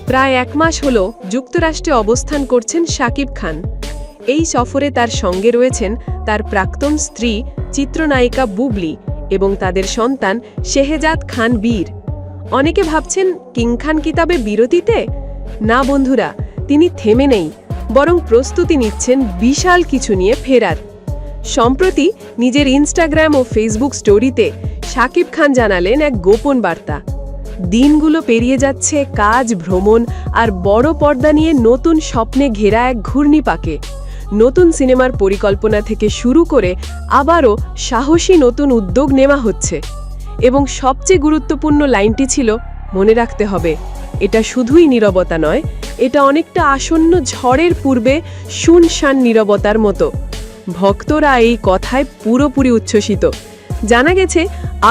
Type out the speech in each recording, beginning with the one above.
প্রায় 1 মাস হল যুক্তরাষ্ট্রে অবস্থান করছেন শাকিব খান। এই সফরে তার সঙ্গে রয়েছেন তার প্রাক্তন স্ত্রী চিত্রনায়িকা বুবলি এবং তাদের সন্তান শেহজাদ খান বীর। অনেকে ভাবছেন কিং খান কি তবে বিরতিতে? না বন্ধুরা, তিনি থেমে নেই, বরং প্রস্তুতি নিচ্ছেন বিশাল কিছু নিয়ে ফেরার। সম্প্রতি নিজের ইনস্টাগ্রাম ও ফেসবুক স্টোরিতে শাকিব খান জানালেন এক গোপন বার্তা। দিনগুলো পেরিয়ে যাচ্ছে কাজ, ভ্রমণ আর বড় পর্দা নিয়ে নতুন স্বপ্নে ঘেরা এক ঘূর্ণিপাকে। নতুন সিনেমার পরিকল্পনা থেকে শুরু করে আবারও সাহসী নতুন উদ্যোগ নেওয়া হচ্ছে। এবং সবচেয়ে গুরুত্বপূর্ণ লাইনটি ছিল, মনে রাখতে হবে, এটা শুধুই নীরবতা নয়, এটা অনেকটা আসন্ন ঝড়ের পূর্বে শুনশান নীরবতার মতো। ভক্তরা এই কথায় পুরোপুরি উচ্ছ্বসিত। জানা গেছে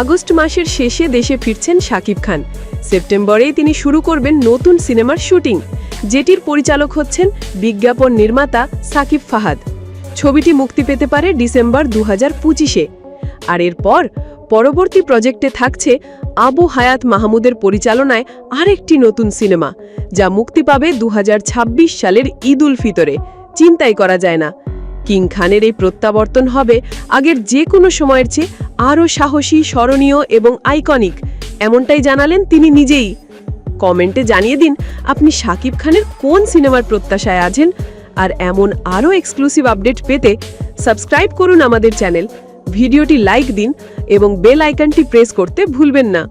আগস্ট মাসের শেষে দেশে ফিরছেন শাকিব খান। সেপ্টেম্বরেই তিনি শুরু করবেন নতুন সিনেমার শুটিং, যেটির পরিচালক হচ্ছেন বিজ্ঞাপন নির্মাতা সাকিব ফাহাদ। ছবিটি মুক্তি পেতে পারে ডিসেম্বর 2025-এ। আর এরপর পরবর্তী প্রজেক্টে থাকছে আবু হায়াত মাহমুদের পরিচালনায় আরেকটি নতুন সিনেমা, যা মুক্তি পাবে 2026 সালের ঈদ উল ফিতরে। চিন্তাই করা যায় না, কিং খানের এই প্রত্যাবর্তন হবে আগের যে কোনো সময়ের চেয়ে আরও সাহসী, স্মরণীয় এবং আইকনিক, এমনটাই জানালেন তিনি নিজেই। কমেন্টে জানিয়ে দিন আপনি শাকিব খানের কোন সিনেমার প্রত্যাশায় আছেন। আর এমন আরও এক্সক্লুসিভ আপডেট পেতে সাবস্ক্রাইব করুন আমাদের চ্যানেল, ভিডিওটি লাইক দিন এবং বেল আইকনটি প্রেস করতে ভুলবেন না।